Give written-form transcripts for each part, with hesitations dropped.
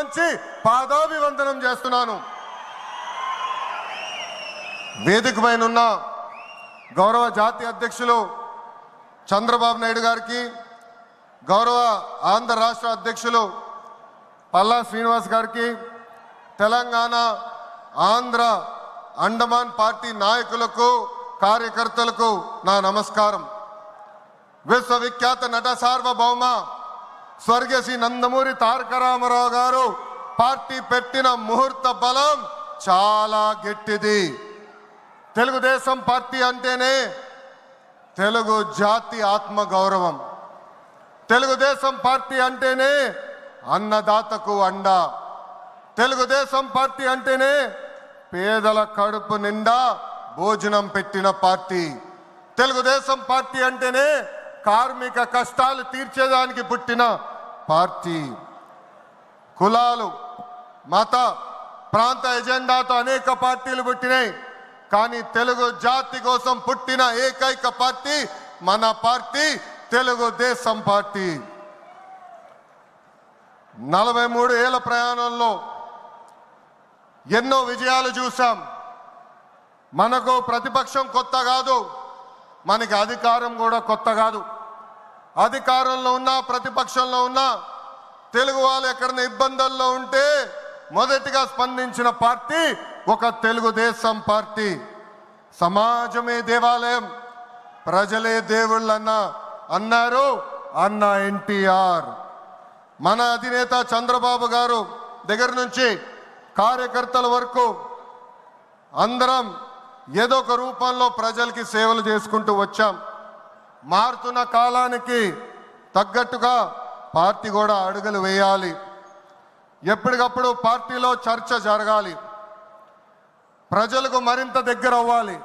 వంచి పాదాభివందనం చేస్తున్నాను. వేదిక పైన ఉన్న గౌరవ జాతీయ అధ్యక్షులు చంద్రబాబు నాయుడు గారికి, గౌరవ ఆంధ్ర రాష్ట్ర అధ్యక్షులు పల్లా శ్రీనివాస్ గారికి, తెలంగాణ ఆంధ్ర అండమాన్ పార్టీ నాయకులకు కార్యకర్తలకు నా నమస్కారం. విశ్వవిఖ్యాత నట సార్వభౌమ స్వర్గీయ శ్రీ నందమూరి తారక రామారావు గారు పార్టీ పెట్టిన ముహూర్త బలం చాలా గట్టిది. తెలుగుదేశం పార్టీ అంటేనే తెలుగు జాతి ఆత్మ గౌరవం. తెలుగుదేశం పార్టీ అంటేనే అన్నదాతకు అండ. తెలుగుదేశం పార్టీ అంటేనే పేదల కడుపు నిండా భోజనం పెట్టిన పార్టీ. తెలుగుదేశం పార్టీ అంటేనే కార్మిక కష్టాలు తీర్చేదానికి పుట్టిన పార్టీ. కులాలు, మత, ప్రాంత ఎజెండాతో అనేక పార్టీలు పుట్టినాయి. కానీ తెలుగు జాతి కోసం పుట్టిన ఏకైక పార్టీ మన పార్టీ తెలుగుదేశం పార్టీ. 43 ఏళ్ల ప్రయాణంలో ఎన్నో విజయాలు చూసాం. మనకు ప్రతిపక్షం కొత్త కాదు, మనకి అధికారం కూడా కొత్త కాదు. అధికారంలో ఉన్నా ప్రతిపక్షంలో ఉన్నా తెలుగు వాళ్ళు ఎక్కడైనా ఇబ్బందుల్లో ఉంటే మొదటిగా స్పందించిన పార్టీ ఒక తెలుగుదేశం పార్టీ. సమాజమే దేవాలయం, ప్రజలే దేవుళ్ళన్న అన్నారు అన్న ఎన్టీఆర్. మన అధినేత చంద్రబాబు గారు దగ్గర నుంచి కార్యకర్తల వరకు అందరం ఏదో ఒక రూపంలో ప్రజలకి సేవలు చేసుకుంటూ వచ్చాం. మారుతున్న కాలానికి తగ్గట్టుగా పార్టీ కూడా అడుగులు వేయాలి. ఎప్పటికప్పుడు పార్టీలో చర్చ జరగాలి, ప్రజలకు మరింత దగ్గర అవ్వాలి.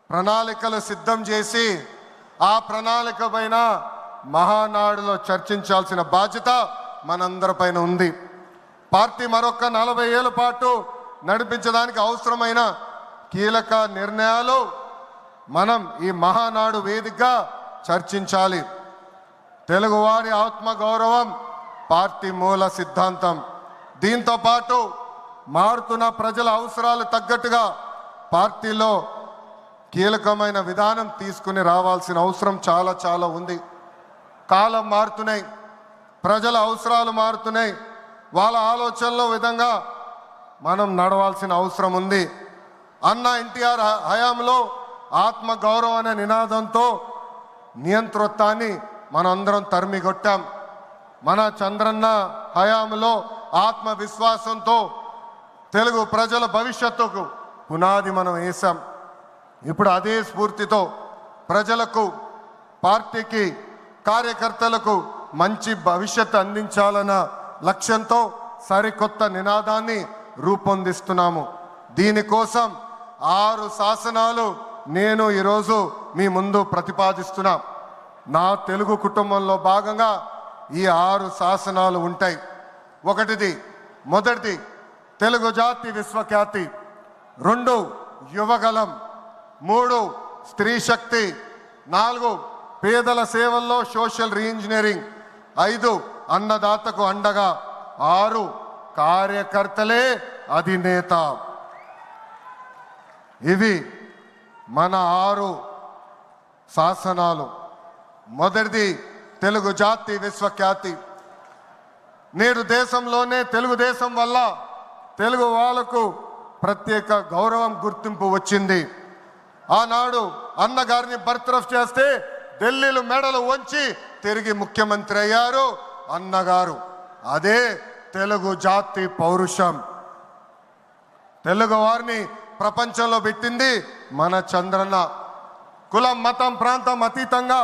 ప్రణాళికలు సిద్ధం చేసి ఆ ప్రణాళిక పైన మహానాడులో చర్చించాల్సిన బాధ్యత మనందరిపైన ఉంది. పార్టీ మరొక 40 ఏళ్ల పాటు నడిపించడానికి అవసరమైన కీలక నిర్ణయాలు మనం ఈ మహానాడు వేదికగా చర్చించాలి. తెలుగువారి ఆత్మగౌరవం పార్టీ మూల సిద్ధాంతం. దీంతో పాటు మారుతున్న ప్రజల అవసరాలు తగ్గట్టుగా పార్టీలో కీలకమైన విధానం తీసుకుని రావాల్సిన అవసరం చాలా చాలా ఉంది. కాలం మారుతున్నాయి, ప్రజల అవసరాలు మారుతున్నాయి. వాళ్ళ ఆలోచనల విధంగా మనం నడవాల్సిన అవసరం ఉంది. అన్న ఎన్టీఆర్ హయాంలో ఆత్మగౌరవం అనే నినాదంతో నియంతృత్వాన్ని మనందరం తరిమికొట్టాం. మన చంద్రన్న హయాంలో ఆత్మవిశ్వాసంతో తెలుగు ప్రజల భవిష్యత్తుకు పునాది మనం వేశాం. ఇప్పుడు అదే స్ఫూర్తితో ప్రజలకు, పార్టీకి, కార్యకర్తలకు మంచి భవిష్యత్తు అందించాలన్న లక్ష్యంతో సరికొత్త నినాదాన్ని రూపొందిస్తున్నాము. దీనికోసం 6 శాసనాలు నేను ఈరోజు మీ ముందు ప్రతిపాదిస్తున్నా. నా తెలుగు కుటుంబంలో భాగంగా ఈ 6 శాసనాలు ఉంటాయి. మొదటిది తెలుగు జాతి విశ్వఖ్యాతి, 2 యువగలం, 3 స్త్రీ శక్తి, 4 పేదల సేవల్లో సోషల్ రీఇంజనీరింగ్, 5 అన్నదాతకు అండగా, 6 కార్యకర్తలే అధినేత. ఇవి మన 6 శాసనాలు. మొదటిది తెలుగు జాతి విశ్వఖ్యాతి. నేడు దేశంలోనే తెలుగుదేశం వల్ల తెలుగు వాళ్ళకు ప్రత్యేక గౌరవం, గుర్తింపు వచ్చింది. ఆనాడు అన్నగారిని బర్తరఫ్ చేస్తే ఢిల్లీలో మెడలు వంచి తిరిగి ముఖ్యమంత్రి అయ్యారు అన్నగారు. అదే తెలుగు జాతి పౌరుషం. తెలుగు వారిని ప్రపంచంలో పెట్టింది మన చంద్రన్న. కులం, మతం, ప్రాంతం అతీతంగా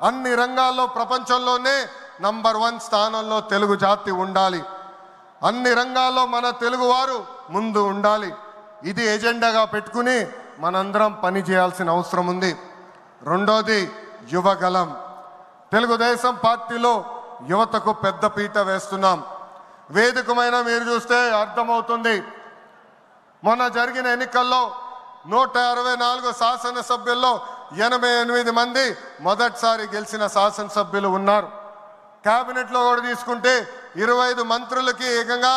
అన్ని రంగాల్లో ప్రపంచంలోనే నంబర్ 1 స్థానంలో తెలుగు జాతి ఉండాలి. అన్ని రంగాల్లో మన తెలుగువారు ముందు ఉండాలి. ఇది ఎజెండాగా పెట్టుకుని మనందరం పని చేయాల్సిన అవసరం ఉంది. రెండోది యువగలం. తెలుగుదేశం పార్టీలో యువతకు పెద్ద పీట వేస్తున్నాం. వేదికమైన మీరు చూస్తే అర్థమవుతుంది. మొన్న జరిగిన ఎన్నికల్లో 164 శాసనసభ్యుల్లో 88 మంది మొదటిసారి గెలిచిన శాసనసభ్యులు ఉన్నారు. క్యాబినెట్లో కూడా తీసుకుంటే 25 మంత్రులకి ఏకంగా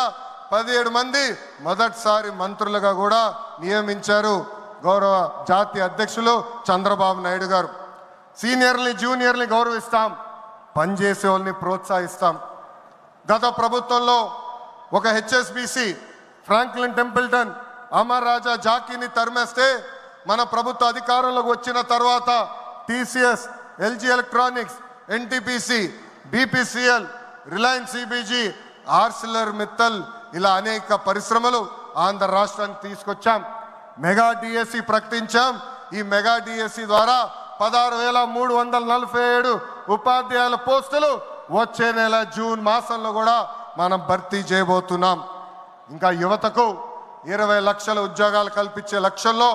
17 మంది మొదటిసారి మంత్రులుగా కూడా నియమించారు గౌరవ జాతీయ అధ్యక్షులు చంద్రబాబు నాయుడు గారు. సీనియర్ని జూనియర్ని గౌరవిస్తాం, పనిచేసే వాళ్ళని ప్రోత్సహిస్తాం. గత ప్రభుత్వంలో ఒక HSBC Franklin Templeton Amar Raja జాకీని తరిమేస్తే మన ప్రభుత్వ అధికారంలోకి వచ్చిన తర్వాత TCS, LG electronics, NTPC, BPCL, Reliance CBG, Arcelor Mittal ఇలా అనేక పరిశ్రమలు ఆంధ్ర రాష్ట్రానికి తీసుకొచ్చాం. మెగా డిఎస్సి ప్రకటించాం. ఈ మెగా డిఎస్సి ద్వారా 16,347 ఉపాధ్యాయుల పోస్టులు వచ్చే నెల జూన్ మాసంలో కూడా మనం భర్తీ చేయబోతున్నాం. ఇంకా యువతకు 20 లక్షల ఉద్యోగాలు కల్పించే లక్ష్యంలో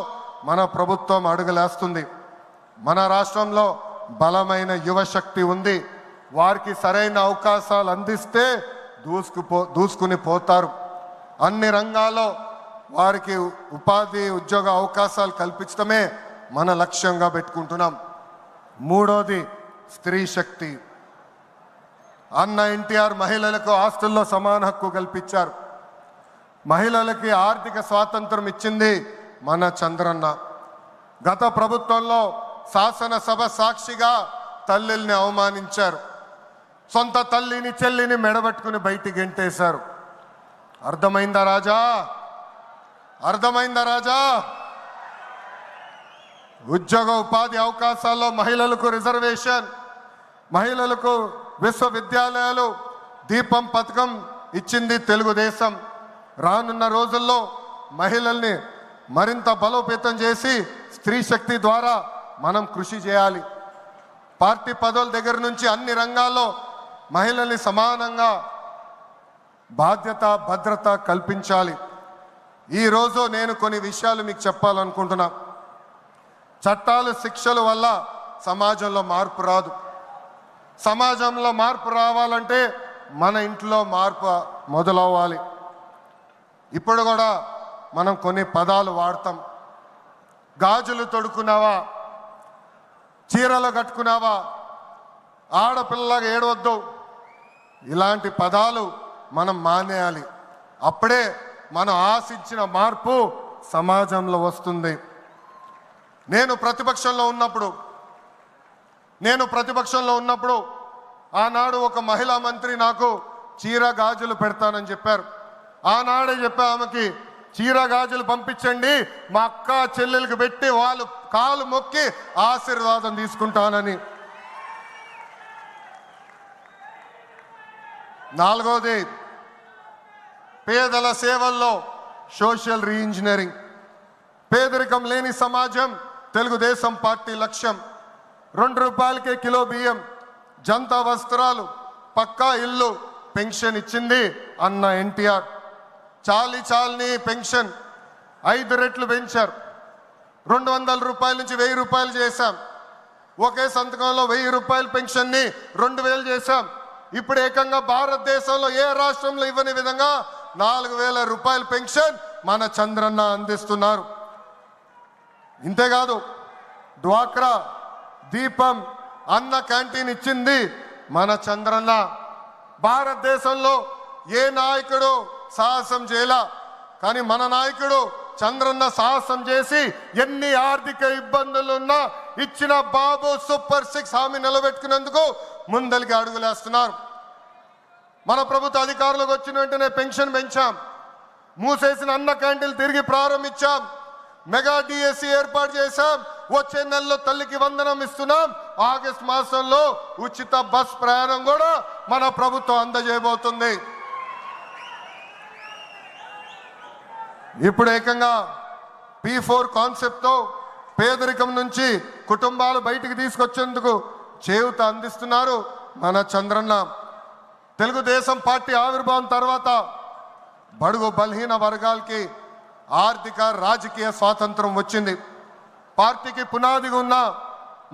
మన ప్రభుత్వం అడుగులేస్తుంది. మన రాష్ట్రంలో బలమైన యువశక్తి ఉంది. వారికి సరైన అవకాశాలు అందిస్తే దూసుకుని పోతారు. అన్ని రంగాల్లో వారికి ఉపాధి ఉద్యోగ అవకాశాలు కల్పించడమే మన లక్ష్యంగా పెట్టుకుంటున్నాం. మూడోది స్త్రీ శక్తి. అన్న ఎన్టీఆర్ మహిళలకు ఆస్తుల్లో సమాన హక్కు కల్పించారు. మహిళలకి ఆర్థిక స్వాతంత్రం ఇచ్చింది మన చంద్రన్న. గత ప్రభుత్వంలో శాసనసభ సాక్షిగా తల్లిల్ని అవమానించారు. సొంత తల్లిని చెల్లిని మెడబట్టుకుని బయటికి గెంటేశారు. అర్థమైందా రాజా? అర్థమైందా రాజా? ఉద్యోగ ఉపాధి అవకాశాల్లో మహిళలకు రిజర్వేషన్, మహిళలకు విశ్వవిద్యాలయాలు, దీపం పథకం ఇచ్చింది తెలుగుదేశం. రానున్న రోజుల్లో మహిళల్ని మరింత బలోపేతం చేసి స్త్రీ శక్తి ద్వారా మనం కృషి చేయాలి. పార్టీ పదవుల దగ్గర నుంచి అన్ని రంగాల్లో మహిళల్ని సమానంగా బాధ్యత భద్రత కల్పించాలి. ఈరోజు నేను కొన్ని విషయాలు మీకు చెప్పాలనుకుంటున్నా. చట్టాలు శిక్షల వల్ల సమాజంలో మార్పు రాదు. సమాజంలో మార్పు రావాలంటే మన ఇంట్లో మార్పు మొదలవ్వాలి. ఇప్పుడు కూడా మనం కొన్ని పదాలు వాడతాం. గాజులు తొడుక్కున్నావా, చీరలు కట్టుకున్నావా, ఆడపిల్లగా ఏడవద్దు, ఇలాంటి పదాలు మనం మానేయాలి. అప్పుడే మనం ఆశించిన మార్పు సమాజంలో వస్తుంది. నేను ప్రతిపక్షంలో ఉన్నప్పుడు ఆనాడు ఒక మహిళా మంత్రి నాకు చీర గాజులు పెడతానని చెప్పారు. ఆనాడే చెప్పా ఆమెకి, చీర గాజులు పంపించండి, మా అక్క చెల్లెలకు పెట్టి వాళ్ళు కాలు మొక్కి ఆశీర్వాదం తీసుకుంటానని. నాలుగోది పేదల సేవల్లో సోషల్ రీఇంజనీరింగ్. పేదరికం లేని సమాజం తెలుగుదేశం పార్టీ లక్ష్యం. 2 రూపాయలకే కిలో బియ్యం, జంతా వస్త్రాలు, పక్కా ఇల్లు, పెన్షన్ ఇచ్చింది అన్న ఎన్టీఆర్. చాలని పెన్షన్ 5 రెట్లు పెంచారు. 200 రూపాయల నుంచి 1000 రూపాయలు చేశాం. ఒకే సంతకంలో 1000 రూపాయల పెన్షన్ని 2000 చేశాం. ఇప్పుడు ఏకంగా భారతదేశంలో ఏ రాష్ట్రంలో ఇవ్వని విధంగా 4000 రూపాయల పెన్షన్ మన చంద్రన్న అందిస్తున్నారు. ఇంతేకాదు డ్వాక్రా, దీపం, అన్న క్యాంటీన్ ఇచ్చింది మన చంద్రన్న. భారతదేశంలో ఏ నాయకుడు సాహసం చేయలా, కానీ మన నాయకుడు చంద్రన్న సాహసం చేసి ఎన్ని ఆర్థిక ఇబ్బందులున్నా ఇచ్చిన బాబు సూపర్ 6 హామీ నిలబెట్టుకునేందుకు ముందలికి అడుగులేస్తున్నారు. మన ప్రభుత్వ అధికారులకు వచ్చిన వెంటనే పెన్షన్ పెంచాం. మూసేసిన అన్న క్యాంటీన్లు తిరిగి ప్రారంభించాం. మెగా డిఎస్సి ఏర్పాటు చేశాం. వచ్చే నెలలో తల్లికి వందనం ఇస్తున్నాం. ఆగస్టు మాసంలో ఉచిత బస్ ప్రయాణం కూడా మన ప్రభుత్వం అందజేయబోతుంది. ఇప్పుడు ఏకంగా P4 కాన్సెప్ట్తో పేదరికం నుంచి కుటుంబాలు బయటికి తీసుకొచ్చేందుకు చేయూత అందిస్తున్నారు మన చంద్రన్న. తెలుగుదేశం పార్టీ ఆవిర్భావం తర్వాత బడుగు బలహీన వర్గాలకి ఆర్థిక రాజకీయ స్వాతంత్రం వచ్చింది. పార్టీకి పునాదిగా ఉన్న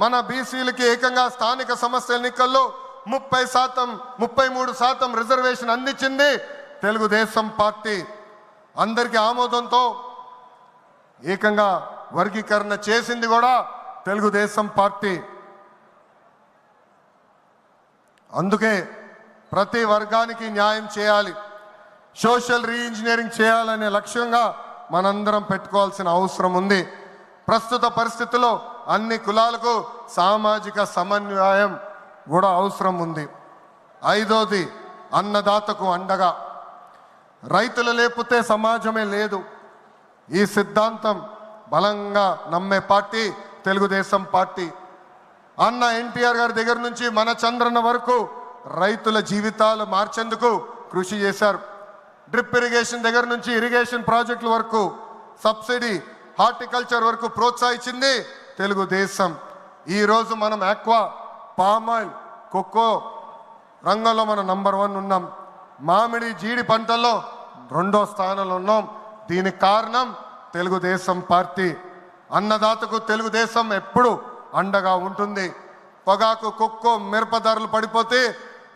మన బీసీలకి ఏకంగా స్థానిక సంస్థల ఎన్నికల్లో 33% రిజర్వేషన్ అందించింది తెలుగుదేశం పార్టీ. అందరికీ ఆమోదంతో ఏకంగా వర్గీకరణ చేసింది కూడా తెలుగుదేశం పార్టీ. అందుకే ప్రతి వర్గానికి న్యాయం చేయాలి, సోషల్ రీఇంజనీరింగ్ చేయాలనే లక్ష్యంగా మనందరం పెట్టుకోవాల్సిన అవసరం ఉంది. ప్రస్తుత పరిస్థితుల్లో అన్ని కులాలకు సామాజిక సమన్వయం కూడా అవసరం ఉంది. ఐదోది అన్నదాతకు అండగా. రైతులు లేకపోతే సమాజమే లేదు. ఈ సిద్ధాంతం బలంగా నమ్మే పార్టీ తెలుగుదేశం పార్టీ. అన్న ఎన్టీఆర్ గారి దగ్గర నుంచి మన చంద్రన్న వరకు రైతుల జీవితాలు మార్చేందుకు కృషి చేశారు. డ్రిప్ ఇరిగేషన్ దగ్గర నుంచి ఇరిగేషన్ ప్రాజెక్టుల వరకు, సబ్సిడీ హార్టికల్చర్ వరకు ప్రోత్సహించింది తెలుగుదేశం. ఈరోజు మనం ఆక్వా, పామాయిల్, కోకో రంగంలో మనం నంబర్ 1 ఉన్నాం. మామిడి, జీడి పంటల్లో 2వ స్థానంలో ఉన్నాం. దీనికి కారణం తెలుగుదేశం పార్టీ. అన్నదాతకు తెలుగుదేశం ఎప్పుడు అండగా ఉంటుంది. పొగాకు, కొక్కో, మిరప ధరలు పడిపోతే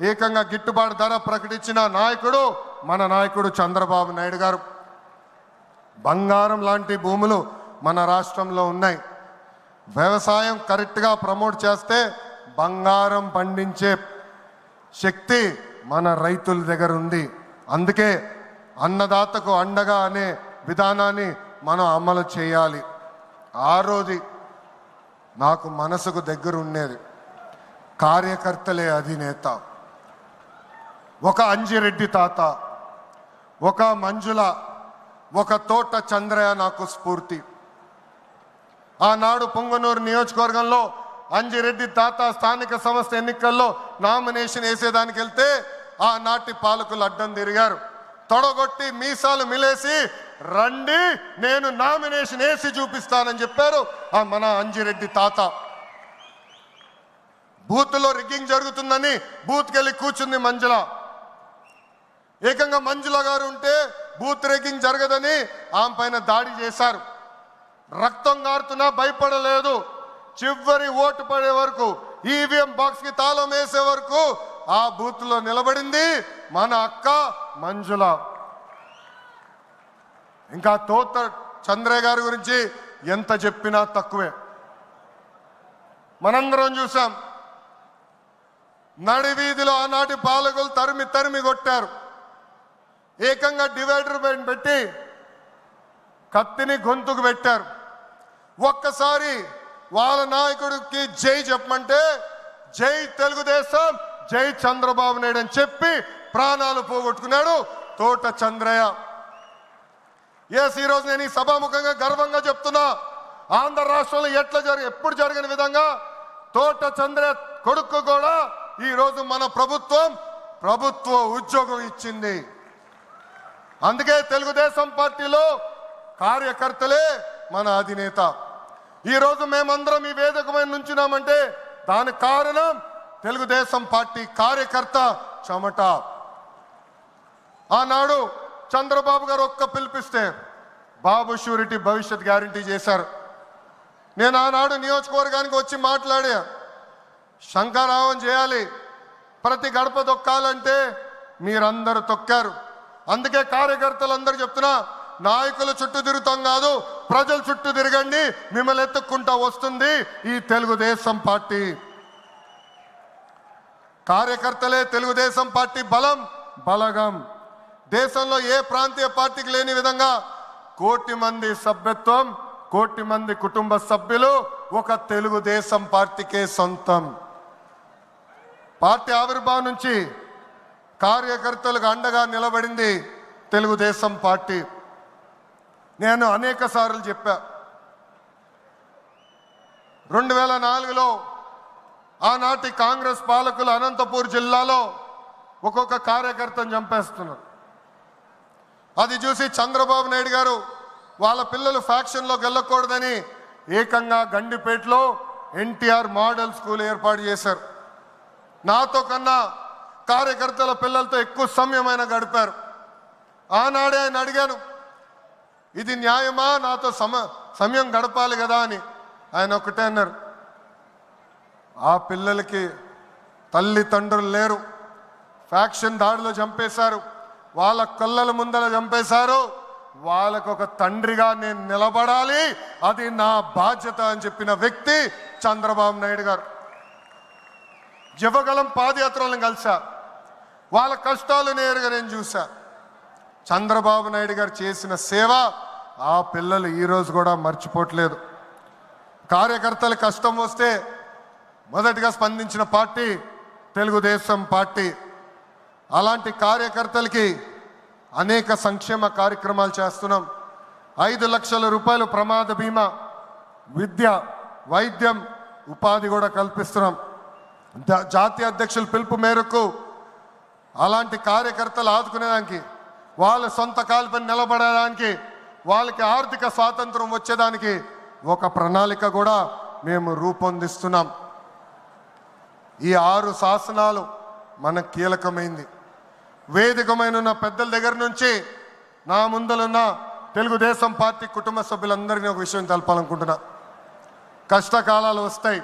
ఏకంగా గిట్టుబాటు ధర ప్రకటించిన నాయకుడు మన నాయకుడు చంద్రబాబు నాయుడు గారు. బంగారం లాంటి భూములు మన రాష్ట్రంలో ఉన్నాయి. వ్యవసాయం కరెక్ట్గా ప్రమోట్ చేస్తే బంగారం పండించే శక్తి మన రైతుల దగ్గర ఉంది. అందుకే అన్నదాతకు అండగా అనే విధానాన్ని మనం అమలు చేయాలి. ఆరోది నాకు మనసుకు దగ్గర ఉండేది, కార్యకర్తలే అధినేత. ఒక అంజిరెడ్డి తాత, ఒక మంజుల, ఒక తోట చంద్రయ్య నాకు స్ఫూర్తి. ఆనాడు పొంగనూరు నియోజకవర్గంలో అంజిరెడ్డి తాత స్థానిక సంస్థ ఎన్నికల్లో నామినేషన్ వేసేదానికి వెళ్తే ఆనాటి పాలకులు అడ్డం తిరిగారు. తొడగొట్టి మీసాలు మిలేసి రండి నేను నామినేషన్ వేసి చూపిస్తానని చెప్పారు ఆ మన అంజిరెడ్డి తాత. బూత్లో రిగ్గింగ్ జరుగుతుందని బూత్కి వెళ్ళి కూర్చుంది మంజుల. ఏకంగా మంజుల గారు ఉంటే బూత్ రిగ్గింగ్ జరగదని ఆమె పైన దాడి చేశారు. రక్తం గారుతున్నా భయపడలేదు. చివరి ఓటు పడే వరకు, ఈవీఎం బాక్స్ కి తాళం వేసే వరకు ఆ బూత్ లో నిలబడింది మన అక్క మంజుల. ఇంకా తోట చంద్రయ్య గారి గురించి ఎంత చెప్పినా తక్కువే. మనందరం చూసాం, నడి వీధిలో ఆనాటి పాలకులు తరిమి తరిమి కొట్టారు. ఏకంగా డివైడర్ పెట్టి కత్తిని గొంతుకు పెట్టారు. ఒక్కసారి వాళ్ళ నాయకుడికి జై చెప్పమంటే జై తెలుగుదేశం, జై చంద్రబాబు నాయుడు అని చెప్పి ప్రాణాలు పోగొట్టుకున్నాడు తోట చంద్రయ్య. ఈరోజు నేను ఈ సభాముఖంగా గర్వంగా చెప్తున్నా, ఆంధ్ర రాష్ట్రంలో ఎప్పుడు జరగని విధంగా తోట చంద్రయ్య కొడుకు కూడా ఈరోజు మన ప్రభుత్వ ఉద్యోగం ఇచ్చింది. అందుకే తెలుగుదేశం పార్టీలో కార్యకర్తలే మన అధినేత. ఈరోజు మేమందరం ఈ వేదిక మీద నుంచున్నామంటే దానికి కారణం తెలుగుదేశం పార్టీ కార్యకర్త చెమట. ఆనాడు చంద్రబాబు గారు ఒక్క పిలిపిస్తే బాబు షూరిటీ భవిష్యత్ గ్యారంటీ చేశారు. నేను ఆనాడు నియోజకవర్గానికి వచ్చి మాట్లాడా, శంఖారావం చేయాలి, ప్రతి గడప తొక్కాలంటే మీరందరూ తొక్కారు. అందుకే కార్యకర్తలందరూ చెప్తున్నా, నాయకుల చుట్టూ తిరుగుతాం కాదు, ప్రజల చుట్టూ తిరగండి, మిమ్మల్ని ఎత్తుక్కుంటా వస్తుంది ఈ తెలుగుదేశం పార్టీ. కార్యకర్తలే తెలుగుదేశం పార్టీ బలగం. దేశంలో ఏ ప్రాంతీయ పార్టీకి లేని విధంగా 1 కోటి మంది సభ్యత్వం, 1 కోటి మంది కుటుంబ సభ్యులు ఒక తెలుగుదేశం పార్టీకే సొంతం. పార్టీ ఆవిర్భావం నుంచి కార్యకర్తలకు అండగా నిలబడింది తెలుగుదేశం పార్టీ. నేను అనేక సార్లు చెప్పా, 2004లో ఆనాటి కాంగ్రెస్ పాలకులు అనంతపూర్ జిల్లాలో ఒక్కొక్క కార్యకర్తను చంపేస్తున్నారు. అది చూసి చంద్రబాబు నాయుడు గారు వాళ్ళ పిల్లలు ఫ్యాక్షన్లోకి వెళ్ళకూడదని ఏకంగా గండిపేటలో ఎన్టీఆర్ మోడల్ స్కూల్ ఏర్పాటు చేశారు. నాతో కన్నా కార్యకర్తల పిల్లలతో ఎక్కువ సమయమైన గడిపారు. ఆనాడే ఆయన అడిగాను, ఇది న్యాయమా, నాతో సమయం గడపాలి కదా అని. ఆయన ఒకటే అన్నారు, ఆ పిల్లలకి తల్లిదండ్రులు లేరు, ఫ్యాక్షన్ దాడిలో చంపేశారు, వాళ్ళ కళ్ళల ముందర చంపేశారు, వాళ్ళకు ఒక తండ్రిగా నేను నిలబడాలి, అది నా బాధ్యత అని చెప్పిన వ్యక్తి చంద్రబాబు నాయుడు గారు. యువగలం పాదయాత్రలను కలిసా. వాళ్ళ కష్టాలు నేరుగా నేను చూసా. చంద్రబాబు నాయుడు గారు చేసిన సేవ ఆ పిల్లలు ఈరోజు కూడా మర్చిపోవట్లేదు. కార్యకర్తల కష్టం వస్తే మొదటిగా స్పందించిన పార్టీ తెలుగుదేశం పార్టీ. అలాంటి కార్యకర్తలకి అనేక సంక్షేమ కార్యక్రమాలు చేస్తున్నాం. 5 లక్షల రూపాయలు ప్రమాద బీమా, విద్య, వైద్యం, ఉపాధి కూడా కల్పిస్తున్నాం. జాతీయ అధ్యక్షుల పిలుపు మేరకు అలాంటి కార్యకర్తలు ఆదుకునేదానికి, వాళ్ళ సొంత కాలుపై నిలబడడానికి, వాళ్ళకి ఆర్థిక స్వాతంత్రం వచ్చేదానికి ఒక ప్రణాళిక కూడా మేము రూపొందిస్తున్నాం. ఈ 6 శాసనాలు మనకు కీలకమైంది. వేదికమైన పెద్దల దగ్గర నుంచి నా ముందలున్న తెలుగుదేశం పార్టీ కుటుంబ సభ్యులందరినీ ఒక విషయం తెలపాలనుకుంటున్నా. కష్టకాలాలు వస్తాయి,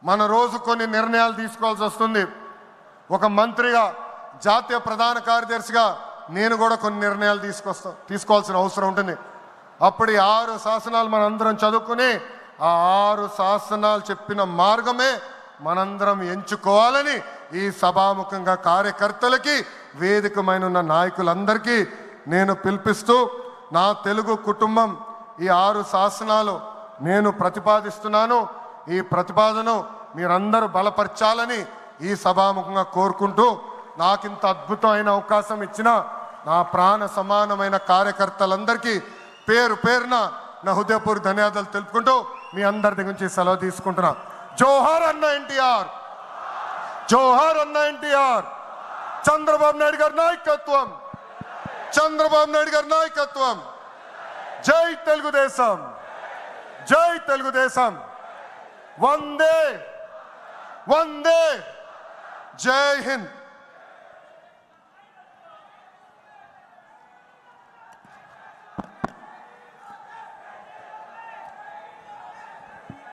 మన రోజు కొన్ని నిర్ణయాలు తీసుకోవాల్సి వస్తుంది. ఒక మంత్రిగా, జాతీయ ప్రధాన కార్యదర్శిగా నేను కూడా కొన్ని నిర్ణయాలు తీసుకోవాల్సిన అవసరం ఉంటుంది. అప్పుడు ఈ 6 శాసనాలు మనందరం చదువుకుని ఆ 6 శాసనాలు చెప్పిన మార్గమే మనందరం ఎంచుకోవాలని ఈ సభాముఖంగా కార్యకర్తలకి, వేదికమైన నాయకులందరికీ నేను పిలిపిస్తూ, నా తెలుగు కుటుంబం ఈ 6 శాసనాలు నేను ప్రతిపాదిస్తున్నాను. ఈ ప్రతిపాదన మీరందరూ బలపరచాలని ఈ సభాముఖంగా కోరుకుంటూ, నాకింత అద్భుతమైన అవకాశం ఇచ్చిన నా ప్రాణ సమానమైన కార్యకర్తలందరికీ పేరు పేరున నా హృదయపూర్వక ధన్యవాదాలు తెలుపుకుంటూ మీ అందరి దగ్గర నుంచి సెలవు తీసుకుంటున్నా. జోహార్ అన్న ఎన్టీఆర్, జోహార్ అన్న ఎన్టీఆర్. చంద్రబాబు నాయుడు గారి నాయకత్వం, చంద్రబాబు నాయుడు గారి నాయకత్వం. జై తెలుగుదేశం, జై తెలుగుదేశం. వందే వందే, జై హింద్.